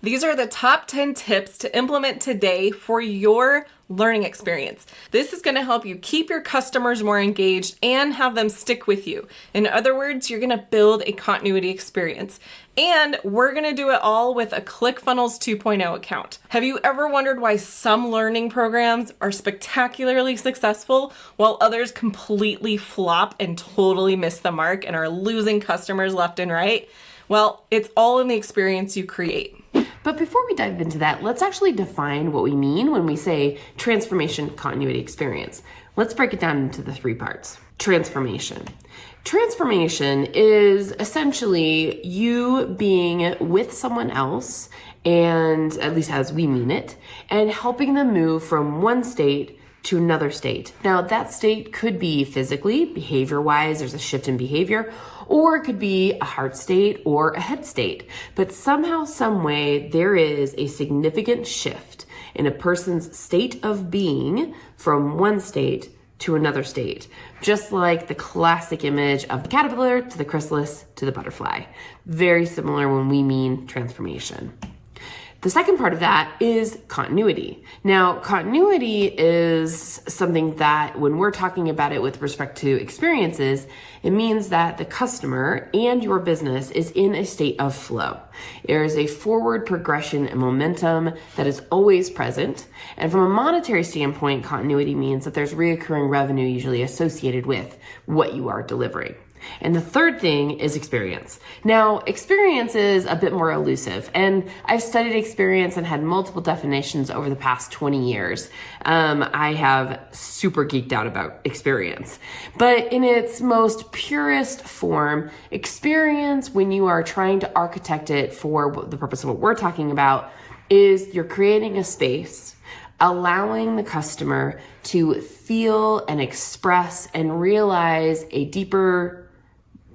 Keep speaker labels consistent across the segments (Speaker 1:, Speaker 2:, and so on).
Speaker 1: These are the top 10 tips to implement today for your learning experience. This is going to help you keep your customers more engaged and have them stick with you. In other words, you're going to build a continuity experience. And we're going to do it all with a ClickFunnels 2.0 account. Have you ever wondered why some learning programs are spectacularly successful while others completely flop and totally miss the mark and are losing customers left and right? Well, it's all in the experience you create.
Speaker 2: But before we dive into that, let's actually define what we mean when we say transformation continuity experience. Let's break it down into the three parts. Transformation. Transformation is essentially you being with someone else, and at least as we mean it, and helping them move from one state to another state. Now, that state could be physically, behavior-wise, there's a shift in behavior, or it could be a heart state or a head state. But somehow, some way, there is a significant shift in a person's state of being from one state to another state. Just like the classic image of the caterpillar to the chrysalis to the butterfly. Very similar when we mean transformation. The second part of that is continuity. Now, continuity is something that when we're talking about it with respect to experiences, it means that the customer and your business is in a state of flow. There is a forward progression and momentum that is always present. And from a monetary standpoint, continuity means that there's recurring revenue usually associated with what you are delivering. And the third thing is experience. Now, experience is a bit more elusive, and I've studied experience and had multiple definitions over the past 20 years. I have super geeked out about experience. But in its most purest form, experience, when you are trying to architect it for the purpose of what we're talking about, is you're creating a space, allowing the customer to feel and express and realize a deeper,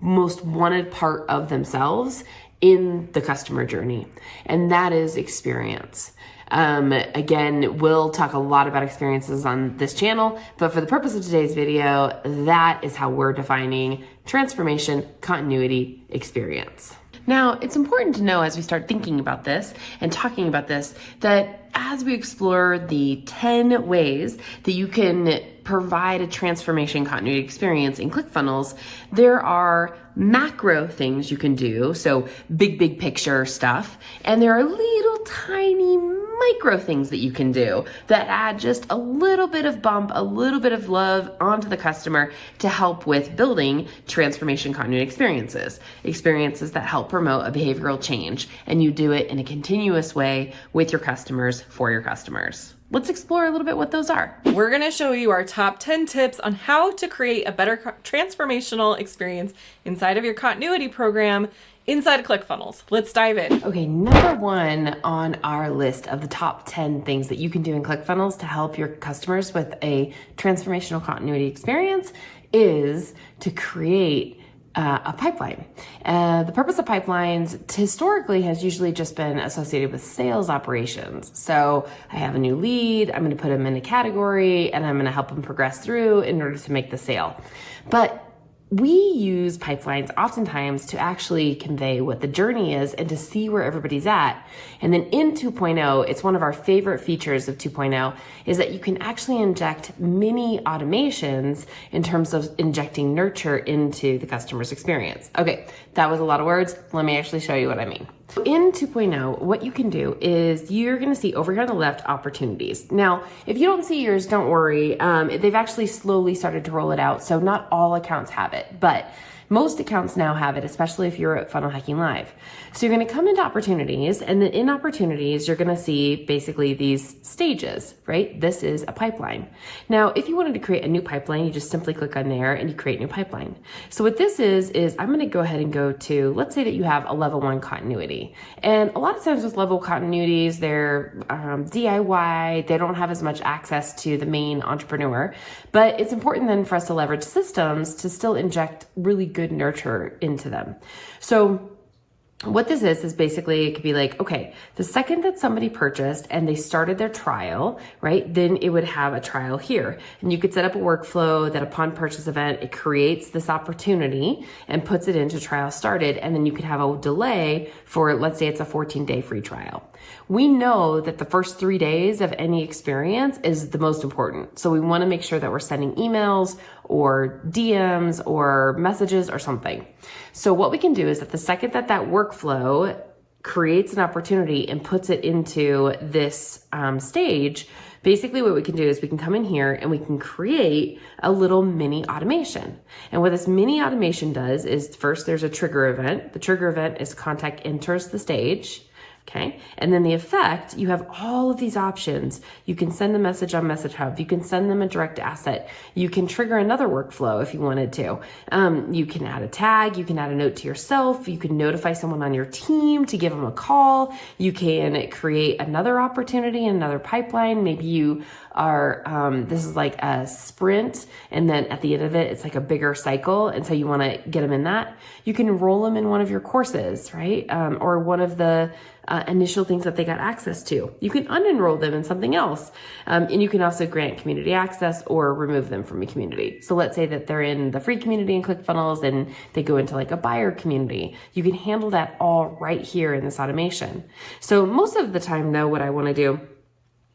Speaker 2: most wanted part of themselves in the customer journey. And that is experience. Again, we'll talk a lot about experiences on this channel, but for the purpose of today's video, that is how we're defining transformation, continuity, experience. Now, it's important to know as we start thinking about this and talking about this, that as we explore the 10 ways that you can provide a transformation continuity experience in ClickFunnels, there are macro things you can do, so big picture stuff, and there are little tiny micro things that you can do that add just a little bit of bump, a little bit of love onto the customer to help with building transformation continuity experiences that help promote a behavioral change, and you do it in a continuous way with your customers, for your customers. Let's explore a little bit what those are.
Speaker 1: We're going to show you our top 10 tips on how to create a better transformational experience inside of your continuity program inside of ClickFunnels. Let's dive in.
Speaker 2: Okay, number one on our list of the top 10 things that you can do in ClickFunnels to help your customers with a transformational continuity experience is to create a pipeline. The purpose of pipelines historically has usually just been associated with sales operations. So I have a new lead, I'm going to put them in a category, and I'm going to help them progress through in order to make the sale. But we use pipelines oftentimes to actually convey what the journey is and to see where everybody's at. And then in 2.0, it's one of our favorite features of 2.0 is that you can actually inject mini automations in terms of injecting nurture into the customer's experience. Okay, that was a lot of words. Let me actually show you what I mean. In 2.0, what you can do is you're going to see over here on the left opportunities. Now, if you don't see yours, don't worry. They've actually slowly started to roll it out, so not all accounts have it, but most accounts now have it, especially if you're at Funnel Hacking Live. So you're going to come into opportunities, and then in opportunities, you're going to see basically these stages, right? This is a pipeline. Now, if you wanted to create a new pipeline, you just simply click on there and you create a new pipeline. So what this is I'm going to go ahead and go to, let's say that you have a level 1 continuity. And a lot of times with level continuities, they're DIY, they don't have as much access to the main entrepreneur, but it's important then for us to leverage systems to still inject really good nurture into them. So What this is basically, it could be like, okay, the second that somebody purchased and they started their trial, right, then it would have a trial here. And you could set up a workflow that upon purchase event, it creates this opportunity and puts it into trial started. And then you could have a delay for, let's say it's a 14-day free trial. We know that the first 3 days of any experience is the most important. So we want to make sure that we're sending emails or DMs or messages or something. So what we can do is that the second that workflow creates an opportunity and puts it into this stage, basically what we can do is we can come in here and we can create a little mini automation. And what this mini automation does is first there's a trigger event. The trigger event is contact enters the stage. Okay. And then the effect, you have all of these options. You can send a message on Message Hub. You can send them a direct asset. You can trigger another workflow if you wanted to. You can add a tag. You can add a note to yourself. You can notify someone on your team to give them a call. You can create another opportunity, another pipeline. Maybe you are, this is like a sprint. And then at the end of it, it's like a bigger cycle. And so you want to get them in that. You can enroll them in one of your courses, right? Or one of the initial things that they got access to. You can unenroll them in something else. And you can also grant community access or remove them from a community. So let's say that they're in the free community in ClickFunnels and they go into like a buyer community. You can handle that all right here in this automation. So most of the time though, what I want to do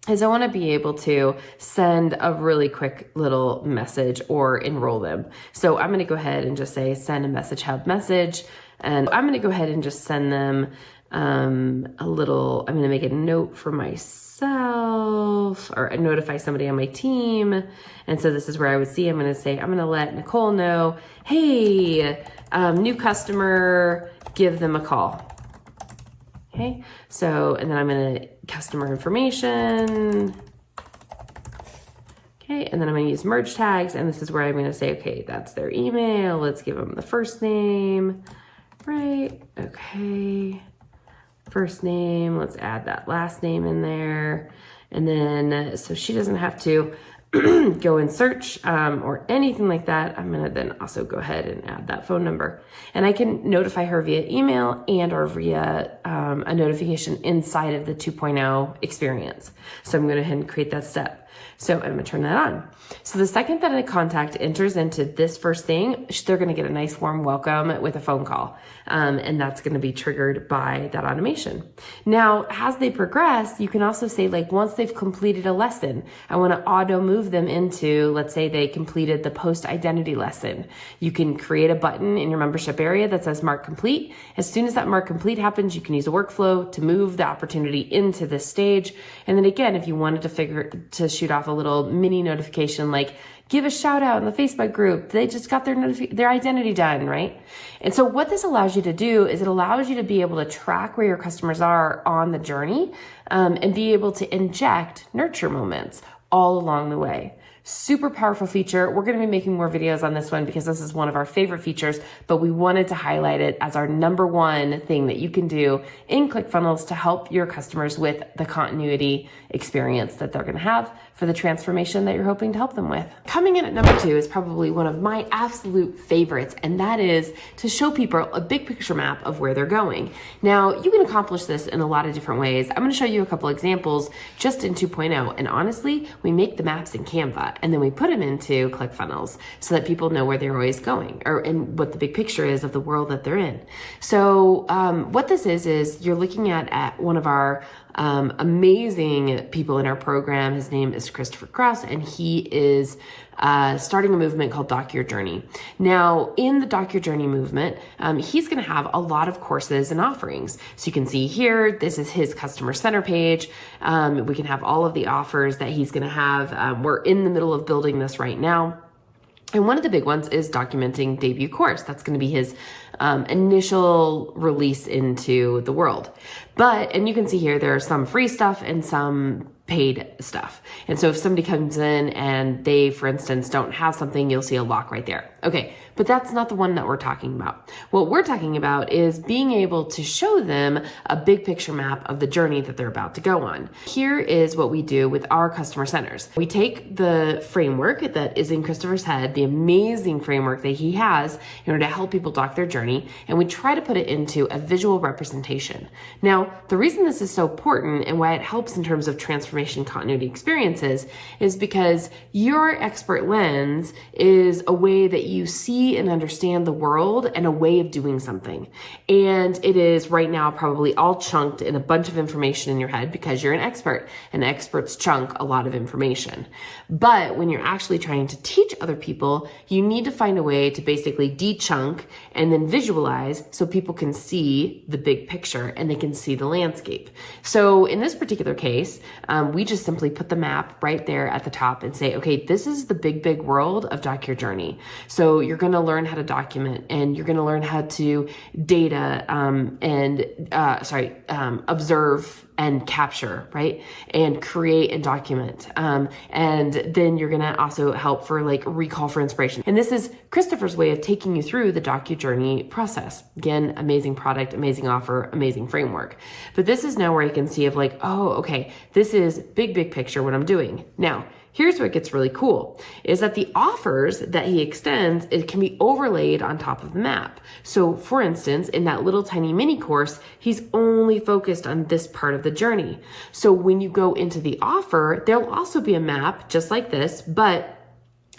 Speaker 2: is I want to be able to send a really quick little message or enroll them. So I'm going to go ahead and just say send a Message Hub message. And I'm going to go ahead and just send them I'm going to make a note for myself or notify somebody on my team. And so this is where I would see, I'm going to say, I'm going to let Nicole know, hey, new customer, give them a call. Okay. So, and then I'm going to customer information. Okay. And then I'm going to use merge tags. And this is where I'm going to say, okay, that's their email. Let's give them the first name. Right. Okay. First name, let's add that last name in there. And then, so she doesn't have to go and search or anything like that. I'm gonna then also go ahead and add that phone number. And I can notify her via email and or via a notification inside of the 2.0 experience. So I'm gonna go ahead and create that step. So I'm gonna turn that on. So the second that a contact enters into this first thing, they're gonna get a nice warm welcome with a phone call. And that's gonna be triggered by that automation. Now, as they progress, you can also say like, once they've completed a lesson, I wanna auto move them into, let's say they completed the post identity lesson. You can create a button in your membership area that says mark complete. As soon as that mark complete happens, you can use a workflow to move the opportunity into this stage. And then again, if you wanted to shoot off a little mini notification, like give a shout out in the Facebook group, they just got their identity done, right? And so what this allows you to do is it allows you to be able to track where your customers are on the journey and be able to inject nurture moments all along the way. Super powerful feature. We're going to be making more videos on this one because this is one of our favorite features, but we wanted to highlight it as our number one thing that you can do in ClickFunnels to help your customers with the continuity experience that they're going to have for the transformation that you're hoping to help them with. Coming in at number 2 is probably one of my absolute favorites, and that is to show people a big picture map of where they're going. Now, you can accomplish this in a lot of different ways. I'm going to show you a couple examples just in 2.0, and honestly, we make the maps in Canva, and then we put them into ClickFunnels so that people know where they're always going and what the big picture is of the world that they're in. So what this is you're looking at one of our amazing people in our program. His name is Christopher Krause, and he is starting a movement called Doc Your Journey. Now, in the Doc Your Journey movement, he's going to have a lot of courses and offerings. So you can see here, this is his customer center page. We can have all of the offers that he's going to have. We're in the middle of building this right now. And one of the big ones is documenting debut course. That's going to be his initial release into the world. And you can see here, there are some free stuff and some paid stuff. And so if somebody comes in and they, for instance, don't have something, you'll see a lock right there. Okay, but that's not the one that we're talking about. What we're talking about is being able to show them a big picture map of the journey that they're about to go on. Here is what we do with our customer centers. We take the framework that is in Christopher's head, the amazing framework that he has in order to help people doc their journey. journey, and we try to put it into a visual representation. Now, the reason this is so important and why it helps in terms of transformation continuity experiences is because your expert lens is a way that you see and understand the world and a way of doing something. And it is right now probably all chunked in a bunch of information in your head because you're an expert, and experts chunk a lot of information. But when you're actually trying to teach other people, you need to find a way to basically de-chunk and then visualize so people can see the big picture and they can see the landscape. So in this particular case, we just simply put the map right there at the top and say, okay, this is the big world of Doc Your Journey. So you're going to learn how to document, and you're going to learn how to data observe and capture, right? And create and document. And then you're going to also help for like recall for inspiration. And this is Christopher's way of taking you through the Doc Your Journey process. Again, amazing product, amazing offer, amazing framework. But this is now where I can see of like, oh, okay, this is big picture what I'm doing. Now, here's what gets really cool is that the offers that he extends, it can be overlaid on top of the map. So for instance, in that little tiny mini course, he's only focused on this part of the journey. So when you go into the offer, there'll also be a map just like this, but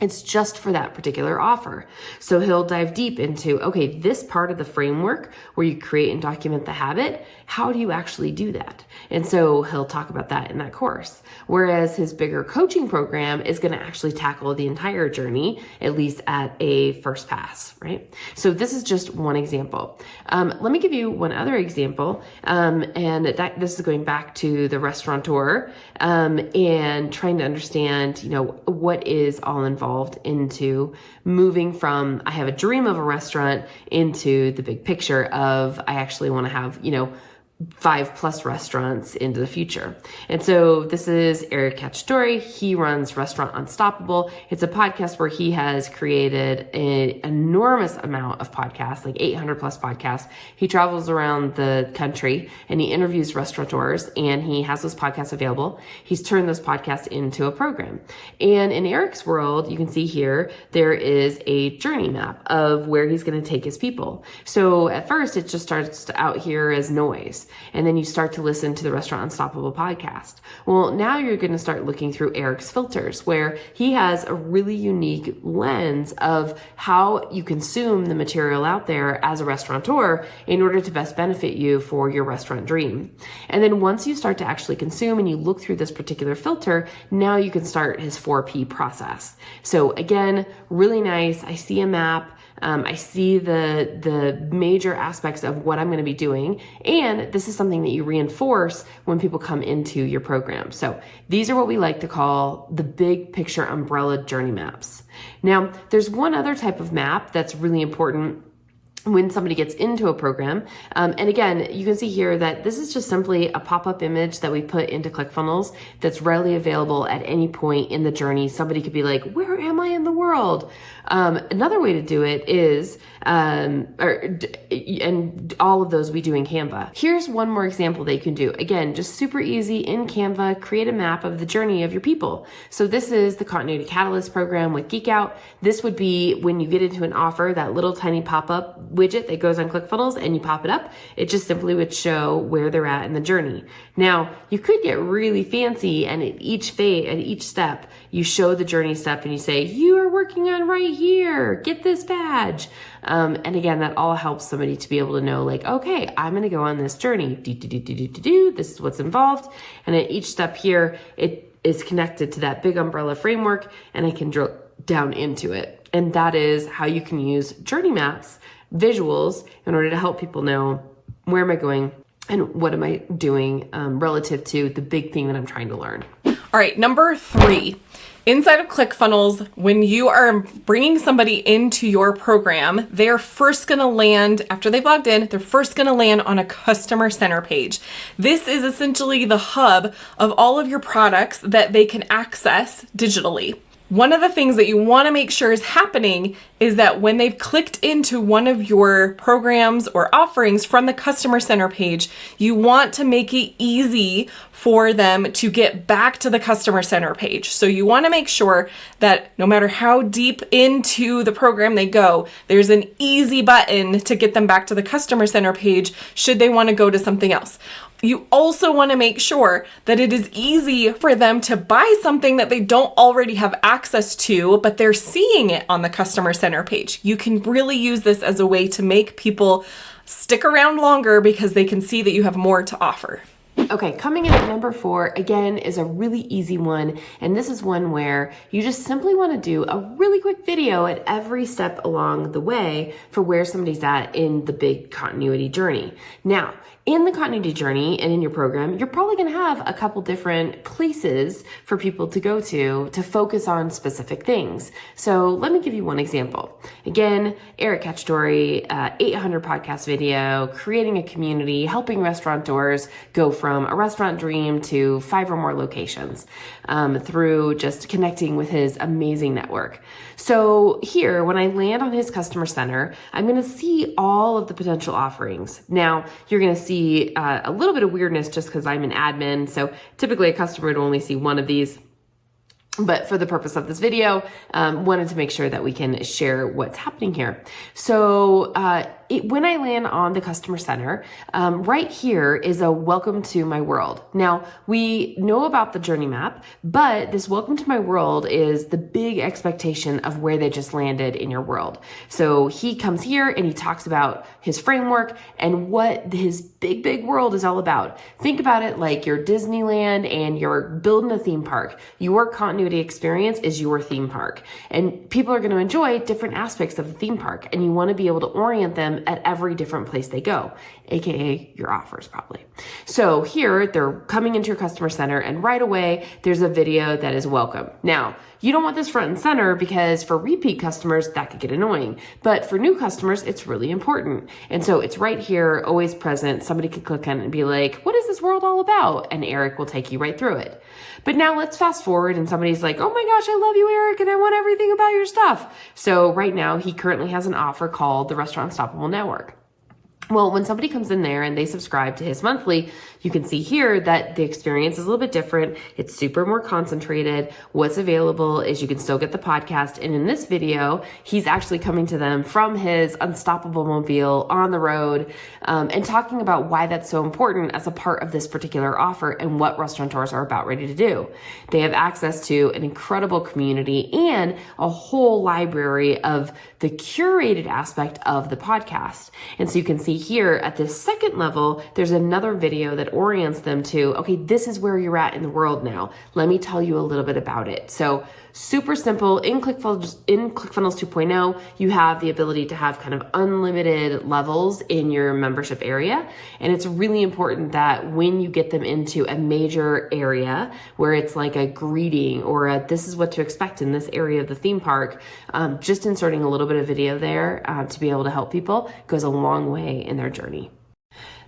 Speaker 2: it's just for that particular offer. So he'll dive deep into, okay, this part of the framework where you create and document the habit, how do you actually do that? And so he'll talk about that in that course. Whereas his bigger coaching program is going to actually tackle the entire journey, at least at a first pass, right? So this is just one example. Let me give you one other example. And this is going back to the restaurateur, and trying to understand, what is all involved into moving from I have a dream of a restaurant into the big picture of I actually want to have, 5+ restaurants into the future. And so this is Eric Cacciatore. He runs Restaurant Unstoppable. It's a podcast where he has created an enormous amount of podcasts, like 800+ podcasts. He travels around the country and he interviews restaurateurs, and he has those podcasts available. He's turned those podcasts into a program. And in Eric's world, you can see here, there is a journey map of where he's going to take his people. So at first it just starts out here as noise. And then you start to listen to the Restaurant Unstoppable podcast. Well, now you're going to start looking through Eric's filters, where he has a really unique lens of how you consume the material out there as a restaurateur in order to best benefit you for your restaurant dream. And then once you start to actually consume and you look through this particular filter, now you can start his 4P process. So again, really nice. I see a map. I see the major aspects of what I'm going to be doing. And this is something that you reinforce when people come into your program. So these are what we like to call the big picture umbrella journey maps. Now, there's one other type of map that's really important when somebody gets into a program. And again, you can see here that this is just simply a pop-up image that we put into ClickFunnels that's readily available at any point in the journey. Somebody could be like, where am I in the world? Another way to do it is, and all of those we do in Canva. Here's one more example that you can do. Again, just super easy in Canva, create a map of the journey of your people. So this is the Continuity Catalyst program with Geek Out. This would be when you get into an offer, that little tiny pop-up widget that goes on ClickFunnels and you pop it up. It just simply would show where they're at in the journey. Now, you could get really fancy, and at each step, you show the journey step and you say, you are working on right here, get this badge. And again, that all helps somebody to be able to know, like, okay, I'm going to go on this journey. This is what's involved. And at each step here, it is connected to that big umbrella framework, and I can drill down into it. And that is how you can use journey maps, visuals, in order to help people know where am I going and what am I doing relative to the big thing that I'm trying to learn.
Speaker 1: All right, number 3. Inside of ClickFunnels, when you are bringing somebody into your program, they're first going to land, after they've logged in, they're first going to land on a customer center page. This is essentially the hub of all of your products that they can access digitally. One of the things that you want to make sure is happening is that when they've clicked into one of your programs or offerings from the customer center page, you want to make it easy for them to get back to the customer center page. So you want to make sure that no matter how deep into the program they go, there's an easy button to get them back to the customer center page should they want to go to something else. You also want to make sure that it is easy for them to buy something that they don't already have access to, but they're seeing it on the customer center page. You can really use this as a way to make people stick around longer because they can see that you have more to offer.
Speaker 2: Okay, coming in at number 4, again, is a really easy one. And this is one where you just simply want to do a really quick video at every step along the way for where somebody's at in the big continuity journey. Now, in the continuity journey and in your program, you're probably going to have a couple different places for people to go to focus on specific things. So let me give you one example. Again, Eric Cacciatore, 800 podcast video, creating a community, helping restaurateurs go from a restaurant dream to 5 or more locations through just connecting with his amazing network. So here, when I land on his customer center, I'm going to see all of the potential offerings. Now, you're going to see a little bit of weirdness just because I'm an admin. So typically a customer would only see one of these. But for the purpose of this video, wanted to make sure that we can share what's happening here. So when I land on the customer center, right here is a welcome to my world. Now, we know about the journey map, but this welcome to my world is the big expectation of where they just landed in your world. So he comes here and he talks about his framework and what his big world is all about. Think about it like you're Disneyland and you're building a theme park. Your continuity experience is your theme park. And people are going to enjoy different aspects of the theme park. And you want to be able to orient them at every different place they go, aka your offers probably. So here they're coming into your customer center and right away there's a video that is welcome. Now, you don't want this front and center because for repeat customers, that could get annoying. But for new customers, it's really important. And so it's right here, always present. Somebody could click on it and be like, what is this world all about? And Eric will take you right through it. But now let's fast forward and somebody's like, oh my gosh, I love you, Eric, and I want everything about your stuff. So right now he currently has an offer called the Restaurant Unstoppable Network. Well, when somebody comes in there and they subscribe to his monthly, you can see here that the experience is a little bit different. It's super more concentrated. What's available is you can still get the podcast. And in this video, he's actually coming to them from his Unstoppable mobile on the road and talking about why that's so important as a part of this particular offer and what restaurateurs are about ready to do. They have access to an incredible community and a whole library of the curated aspect of the podcast. And so you can see here at this second level, there's another video that orients them to, okay, this is where you're at in the world now. Let me tell you a little bit about it. So super simple. In ClickFunnels 2.0, you have the ability to have kind of unlimited levels in your membership area. And it's really important that when you get them into a major area where it's like a greeting or a, this is what to expect in this area of the theme park, just inserting a little bit of video there to be able to help people goes a long way in their journey.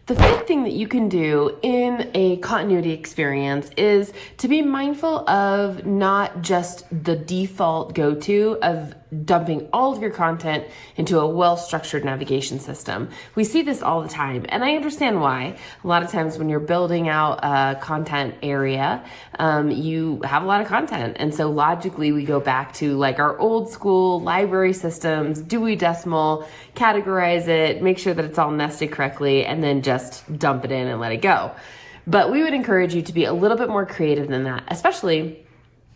Speaker 2: The fifth thing that you can do in a continuity experience is to be mindful of not just the default go-to of dumping all of your content into a well-structured navigation system. We see this all the time, and I understand why. A lot of times when you're building out a content area, you have a lot of content, and so logically we go back to like our old school library systems, Dewey Decimal, categorize it, make sure that it's all nested correctly, and then just dump it in and let it go. But we would encourage you to be a little bit more creative than that, especially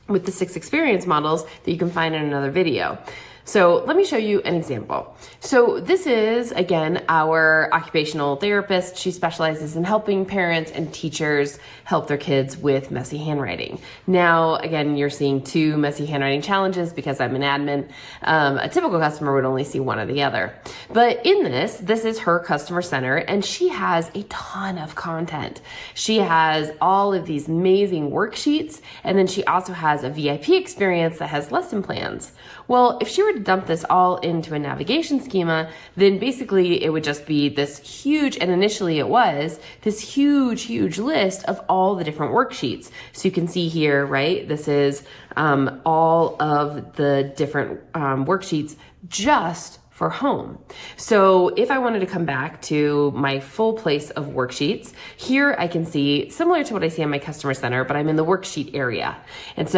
Speaker 2: with the 6 experience models that you can find in another video. So let me show you an example. So this is, again, our occupational therapist. She specializes in helping parents and teachers help their kids with messy handwriting. Now, again, you're seeing 2 messy handwriting challenges because I'm an admin. A typical customer would only see one or the other. But in this is her customer center, and she has a ton of content. She has all of these amazing worksheets, and then she also has a VIP experience that has lesson plans. Well, if she were were to dump this all into a navigation schema, then basically it would just be this huge, and initially it was this huge list of all the different worksheets. So you can see here, right? This is all of the different worksheets just for home. So if I wanted to come back to my full place of worksheets, here I can see similar to what I see on my customer center, but I'm in the worksheet area. And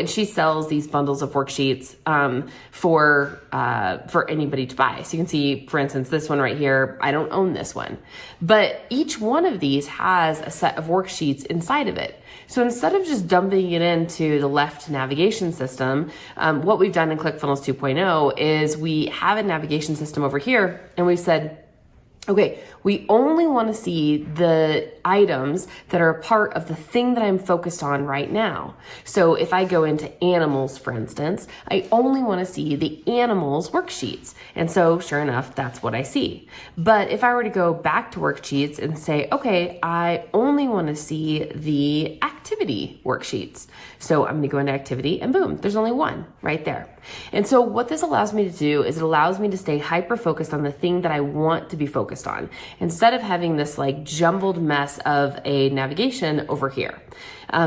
Speaker 2: she sells these bundles of worksheets for anybody to buy. So you can see, for instance, this one right here, I don't own this one, but each one of these has a set of worksheets inside of it. So instead of just dumping it into the left navigation system, what we've done in ClickFunnels 2.0 is we have a navigation system over here, and we've said, okay, we only want to see the items that are a part of the thing that I'm focused on right now. So if I go into animals, for instance, I only want to see the animals worksheets. And so sure enough, that's what I see. But if I were to go back to worksheets and say, okay, I only want to see the activity worksheets. So I'm going to go into activity and boom, there's only one right there. And so what this allows me to do is it allows me to stay hyper focused on the thing that I want to be focused on, instead of having this like jumbled mess of a navigation over here.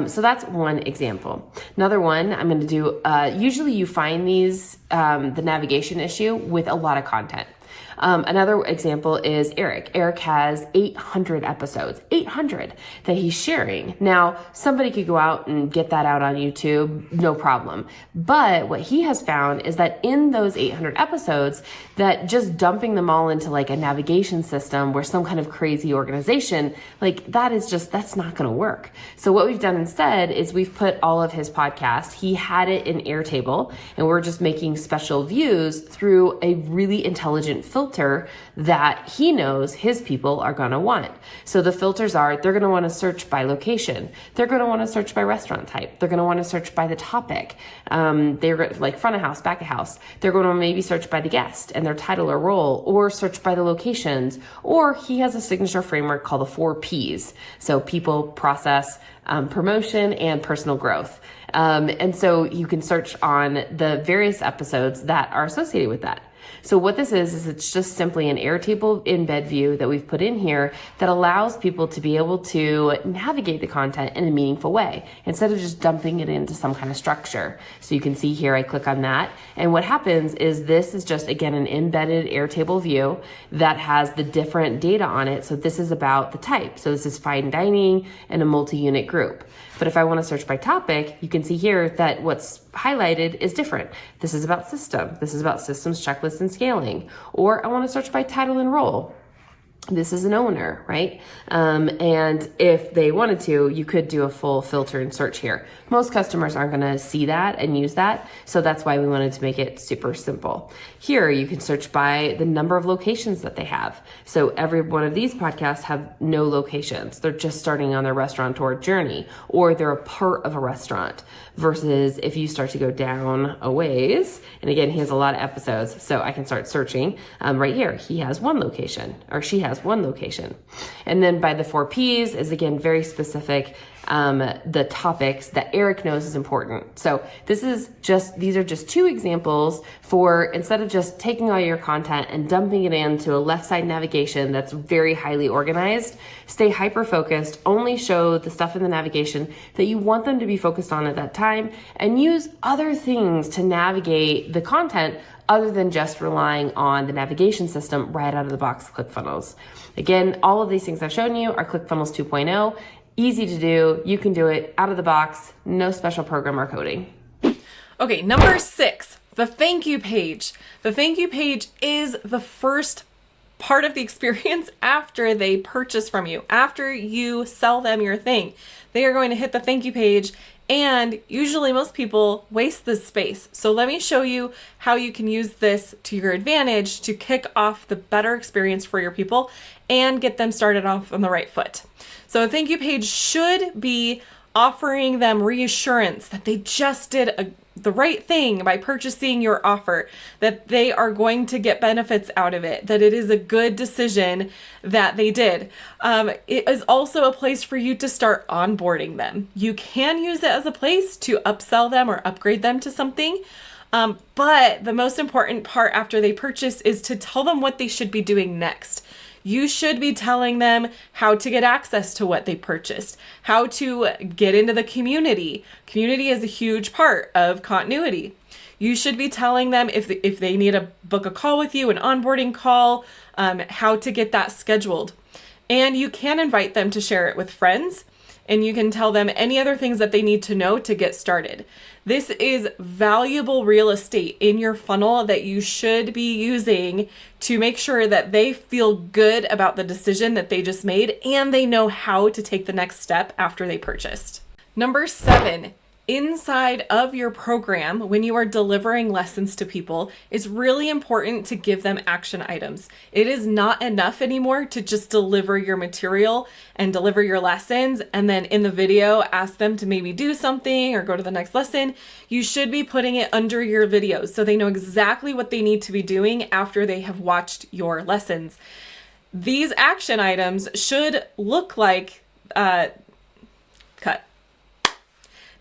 Speaker 2: So that's one example. Another one I'm going to do, usually you find these, the navigation issue with a lot of content. Another example is Eric. Eric has 800 episodes, 800 that he's sharing. Now, somebody could go out and get that out on YouTube, no problem. But what he has found is that in those 800 episodes, that just dumping them all into like a navigation system where some kind of crazy organization, like that's not going to work. So what we've done instead is we've put all of his podcasts, he had it in Airtable, and we're just making special views through a really intelligent filter that he knows his people are going to want. So the filters are, they're going to want to search by location. They're going to want to search by restaurant type. They're going to want to search by the topic. They're like front of house, back of house. They're going to maybe search by the guest and their title or role, or search by the locations. Or he has a signature framework called the 4 Ps. So people, process, promotion, and personal growth. And so you can search on the various episodes that are associated with that. So what this is it's just simply an Airtable embed view that we've put in here that allows people to be able to navigate the content in a meaningful way instead of just dumping it into some kind of structure. So you can see here, I click on that. And what happens is this is just, again, an embedded Airtable view that has the different data on it. So this is about the type. So this is fine dining and a multi-unit group. But if I want to search by topic, you can see here that what's highlighted is different. This is about system. This is about systems, checklists, and scaling. Or I want to search by title and role. This is an owner, right? And if they wanted to, you could do a full filter and search here. Most customers aren't going to see that and use that. So that's why we wanted to make it super simple. Here, you can search by the number of locations that they have. So every one of these podcasts have no locations. They're just starting on their restaurateur journey, or they're a part of a restaurant. Versus if you start to go down a ways, and again, he has a lot of episodes, so I can start searching right here. He has one location, or she has one location. And then by the 4 Ps is again very specific, the topics that Eric knows is important. So these are just 2 examples for, instead of just taking all your content and dumping it into a left side navigation that's very highly organized, stay hyper focused, only show the stuff in the navigation that you want them to be focused on at that time, and use other things to navigate the content other than just relying on the navigation system right out of the box, ClickFunnels. Again, all of these things I've shown you are ClickFunnels 2.0. Easy to do. You can do it out of the box. No special program or coding.
Speaker 1: Okay, number 6, the thank you page. The thank you page is the first part of the experience after they purchase from you, after you sell them your thing. They are going to hit the thank you page, and usually most people waste this space. So let me show you how you can use this to your advantage to kick off the better experience for your people and get them started off on the right foot. So a thank you page should be offering them reassurance that they just did the right thing by purchasing your offer, that they are going to get benefits out of it, that it is a good decision that they did. It is also a place for you to start onboarding them. You can use it as a place to upsell them or upgrade them to something. But the most important part after they purchase is to tell them what they should be doing next. You should be telling them how to get access to what they purchased, how to get into the community. Community is a huge part of continuity. You should be telling them if they need to book a call with you, an onboarding call, how to get that scheduled. And you can invite them to share it with friends, and you can tell them any other things that they need to know to get started. This is valuable real estate in your funnel that you should be using to make sure that they feel good about the decision that they just made and they know how to take the next step after they purchased. Number 7, inside of your program, when you are delivering lessons to people, it's really important to give them action items. It is not enough anymore to just deliver your material and deliver your lessons and then in the video ask them to maybe do something or go to the next lesson. You should be putting it under your videos so they know exactly what they need to be doing after they have watched your lessons. These action items should look like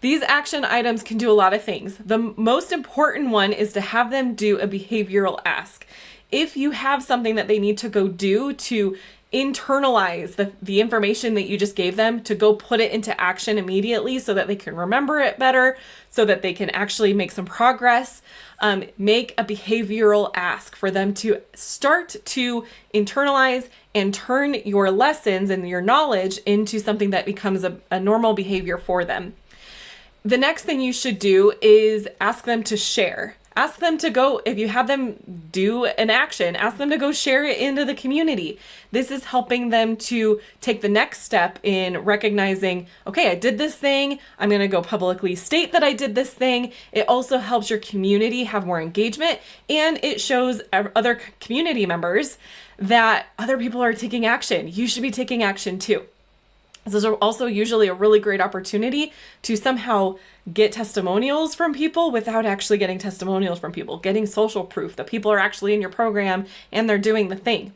Speaker 1: These action items can do a lot of things. The most important one is to have them do a behavioral ask. If you have something that they need to go do to internalize the information that you just gave them, to go put it into action immediately so that they can remember it better, so that they can actually make some progress, make a behavioral ask for them to start to internalize and turn your lessons and your knowledge into something that becomes a normal behavior for them. The next thing you should do is ask them to share. Ask them to go, if you have them do an action, ask them to go share it into the community. This is helping them to take the next step in recognizing, okay, I did this thing. I'm going to go publicly state that I did this thing. It also helps your community have more engagement, and it shows other community members that other people are taking action. You should be taking action too. This is also usually a really great opportunity to somehow get testimonials from people without actually getting testimonials from people, getting social proof that people are actually in your program and they're doing the thing.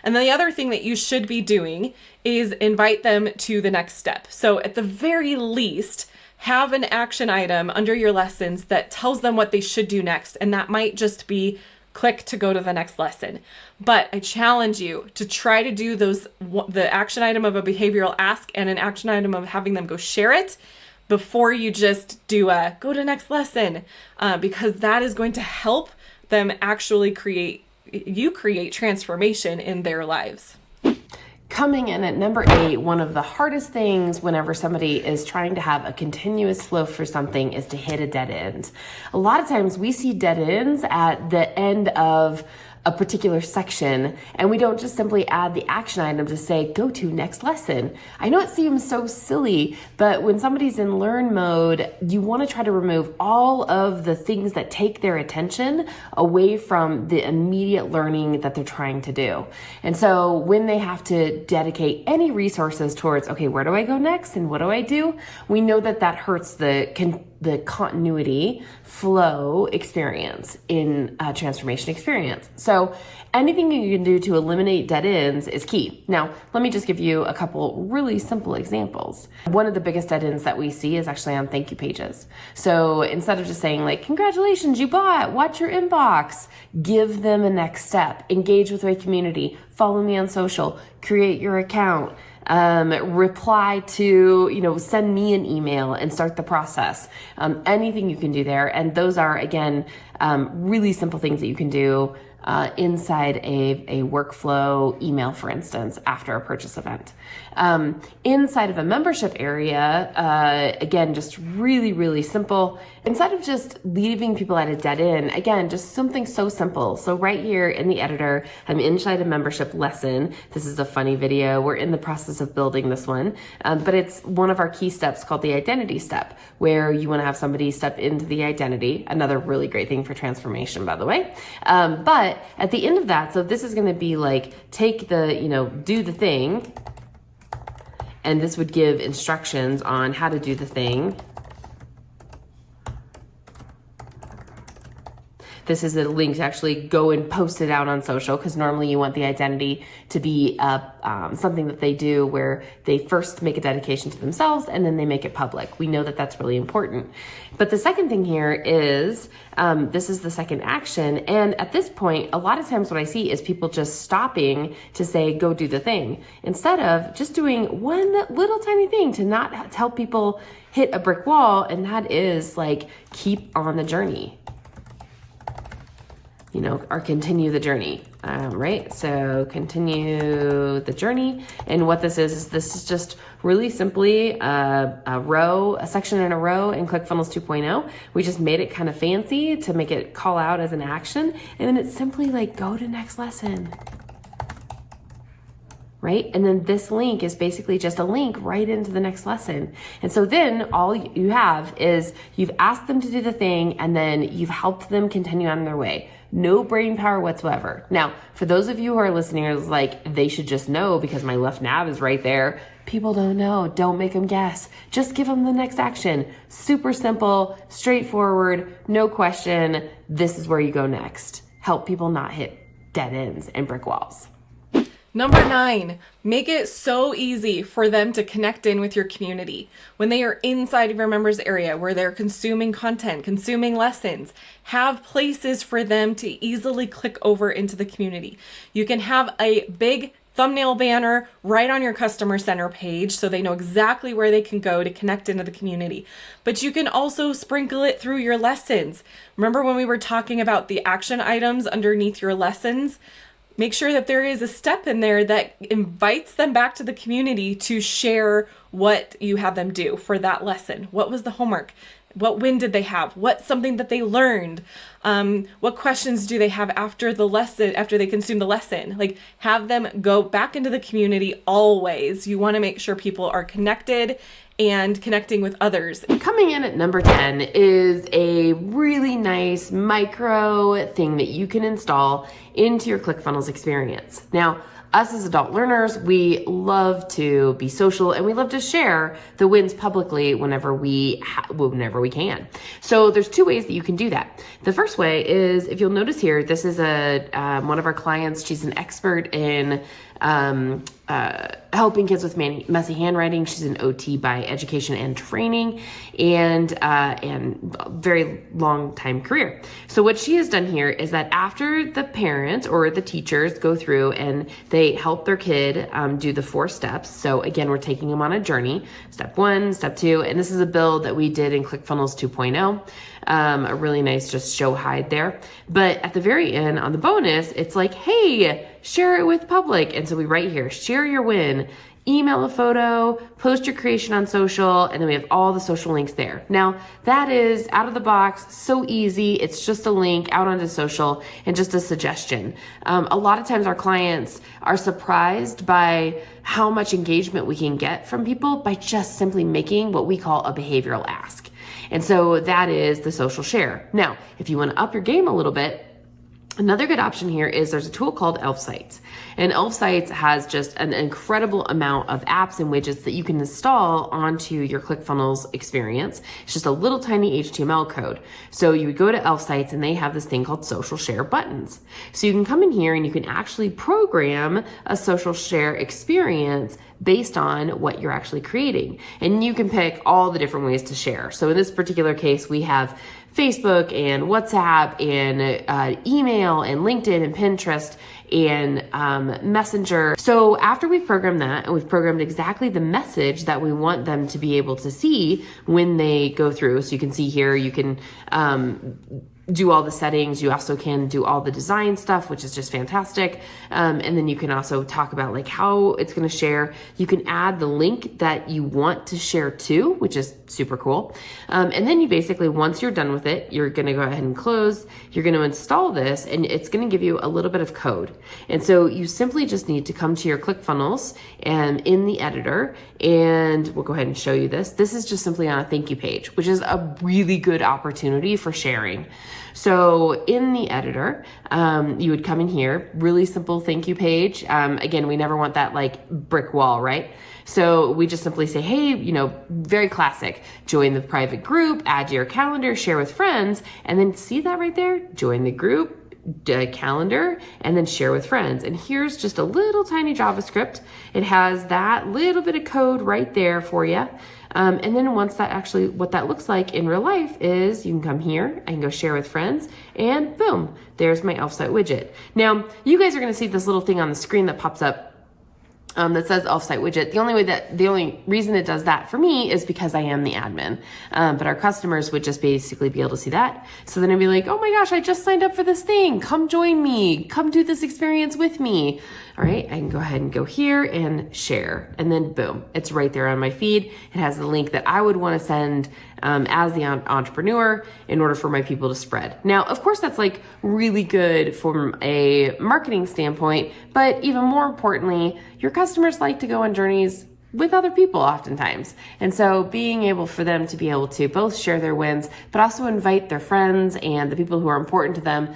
Speaker 1: And then the other thing that you should be doing is invite them to the next step. So at the very least, have an action item under your lessons that tells them what they should do next. And that might just be click to go to the next lesson. But I challenge you to try to do the action item of a behavioral ask and an action item of having them go share it before you just do a go to next lesson, because that is going to help them actually create transformation in their lives.
Speaker 2: Coming in at number 8, one of the hardest things whenever somebody is trying to have a continuous flow for something is to hit a dead end. A lot of times we see dead ends at the end of a particular section, and we don't just simply add the action item to say, go to next lesson. I know it seems so silly, but when somebody's in learn mode, you want to try to remove all of the things that take their attention away from the immediate learning that they're trying to do. And so when they have to dedicate any resources towards, okay, where do I go next and what do I do? We know that that hurts the continuity flow experience in a transformation experience. So anything you can do to eliminate dead ends is key. Now, let me just give you a couple really simple examples. One of the biggest dead ends that we see is actually on thank you pages. So instead of just saying like, congratulations, you bought, watch your inbox, give them a next step, engage with my community, follow me on social, create your account, reply to, send me an email and start the process. Anything you can do there. And those are, again, really simple things that you can do inside a workflow email, for instance, after a purchase event. Inside of a membership area, again, just really, really simple. Instead of just leaving people at a dead end, again, just something so simple. So right here in the editor, I'm inside a membership lesson. This is a funny video. We're in the process of building this one, but it's one of our key steps called the identity step, where you want to have somebody step into the identity. Another really great thing for transformation, by the way. But at the end of that, so this is going to be like, take the, do the thing. And this would give instructions on how to do the thing. This is a link to actually go and post it out on social, because normally you want the identity to be something that they do where they first make a dedication to themselves and then they make it public. We know that that's really important. But the second thing here is, this is the second action. And at this point, a lot of times what I see is people just stopping to say, go do the thing, instead of just doing one little tiny thing to not help people hit a brick wall. And that is like, keep on the journey, or continue the journey, right? So continue the journey. And what this is this is just really simply a section in a row in ClickFunnels 2.0. We just made it kind of fancy to make it call out as an action. And then it's simply like, go to next lesson, right? And then this link is basically just a link right into the next lesson. And so then all you have is you've asked them to do the thing, and then you've helped them continue on their way. No brain power whatsoever. Now, for those of you who are listening, it's like, they should just know because my left nav is right there. People don't know. Don't make them guess. Just give them the next action. Super simple, straightforward, no question. This is where you go next. Help people not hit dead ends and brick walls.
Speaker 1: Number 9, make it so easy for them to connect in with your community. When they are inside of your members area where they're consuming content, consuming lessons, have places for them to easily click over into the community. You can have a big thumbnail banner right on your customer center page so they know exactly where they can go to connect into the community. But you can also sprinkle it through your lessons. Remember when we were talking about the action items underneath your lessons? Make sure that there is a step in there that invites them back to the community to share what you have them do for that lesson. What was the homework? What win did they have? What's something that they learned? What questions do they have after the lesson, after they consume the lesson? Like, have them go back into the community always. You want to make sure people are connected and connecting with others.
Speaker 2: Coming in at number 10 is a really nice micro thing that you can install into your ClickFunnels experience. Now, us as adult learners, we love to be social and we love to share the wins publicly whenever we can. So there's 2 ways that you can do that. The first way is, if you'll notice here, this is one of our clients. She's an expert in helping kids with messy handwriting. She's an OT by education and training, and very long time career. So what she has done here is that after the parents or the teachers go through and they help their kid do the 4 steps. So again, we're taking them on a journey. Step 1, step 2, and this is a build that we did in ClickFunnels 2.0. A really nice just show hide there. But at the very end on the bonus, it's like, hey, share it with public. And so we write here, share your win, email a photo, post your creation on social, and then we have all the social links there. Now that is out of the box, so easy. It's just a link out onto social and just a suggestion. A lot of times our clients are surprised by how much engagement we can get from people by just simply making what we call a behavioral ask. And so that is the social share. Now, if you want to up your game a little bit, another good option here is there's a tool called Elf Sites. And Elf Sites has just an incredible amount of apps and widgets that you can install onto your ClickFunnels experience. It's just a little tiny HTML code. So you would go to Elf Sites and they have this thing called social share buttons. So you can come in here and you can actually program a social share experience based on what you're actually creating. And you can pick all the different ways to share. So in this particular case, we have Facebook and WhatsApp and email and LinkedIn and Pinterest and Messenger. So after we've programmed that and we've programmed exactly the message that we want them to be able to see when they go through. So you can see here, you can do all the settings. You also can do all the design stuff, which is just fantastic. And then you can also talk about like how it's going to share. You can add the link that you want to share to, which is super cool. And then you basically, once you're done with it, you're going to go ahead and close. You're going to install this and it's going to give you a little bit of code. And so you simply just need to come to your ClickFunnels and in the editor, and we'll go ahead and show you this. This is just simply on a thank you page, which is a really good opportunity for sharing. So in the editor, you would come in here, really simple thank you page. Again, we never want that like brick wall, right? So we just simply say, hey, very classic, join the private group, add to your calendar, share with friends, and then see that right there, join the group, calendar, and then share with friends. And here's just a little tiny JavaScript. It has that little bit of code right there for you. And then once that actually, what that looks like in real life is you can come here, I can go share with friends, and boom, there's my offsite widget. Now, you guys are going to see this little thing on the screen that pops up that says offsite widget. The only reason it does that for me is because I am the admin. But our customers would just basically be able to see that. So then I'd be like, oh my gosh, I just signed up for this thing. Come join me. Come do this experience with me. All right, I can go ahead and go here and share. And then boom, it's right there on my feed. It has the link that I would want to send as the entrepreneur in order for my people to spread. Now, of course, that's like really good from a marketing standpoint, but even more importantly, your customers like to go on journeys with other people oftentimes. And so being able for them to be able to both share their wins, but also invite their friends and the people who are important to them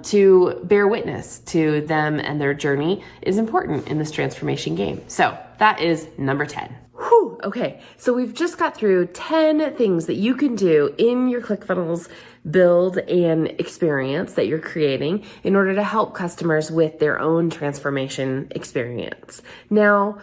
Speaker 2: to bear witness to them and their journey is important in this transformation game. So that is number 10. Whew, okay, so we've just got through 10 things that you can do in your ClickFunnels build and experience that you're creating in order to help customers with their own transformation experience. Now,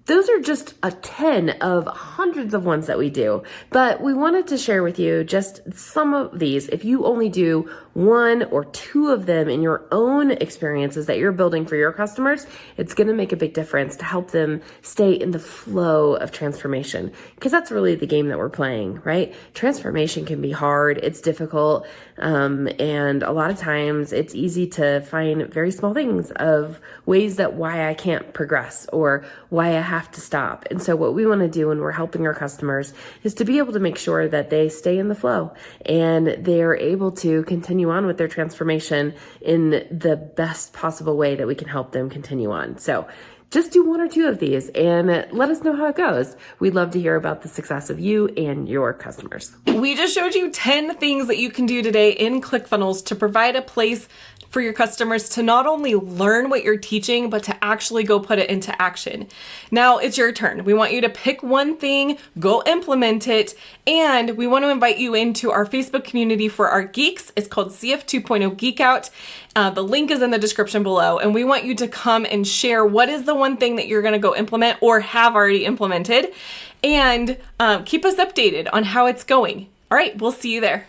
Speaker 2: those are just a 10 of hundreds of ones that we do, but we wanted to share with you just some of these. If you only do one or two of them in your own experiences that you're building for your customers, it's going to make a big difference to help them stay in the flow of transformation, because that's really the game that we're playing, right? Transformation can be hard, it's difficult, and a lot of times it's easy to find very small things of ways that why I can't progress or why I have to stop. And so what we want to do when we're helping our customers is to be able to make sure that they stay in the flow and they're able to continue on with their transformation in the best possible way that we can help them continue on. So just do one or two of these and let us know how it goes. We'd love to hear about the success of you and your customers.
Speaker 1: We just showed you 10 things that you can do today in ClickFunnels to provide a place for your customers to not only learn what you're teaching, but to actually go put it into action. Now it's your turn. We want you to pick one thing, go implement it, and we want to invite you into our Facebook community for our geeks. It's called CF 2.0 Geek Out. The link is in the description below, and we want you to come and share what is the one thing that you're going to go implement or have already implemented, and keep us updated on how it's going. All right, we'll see you there.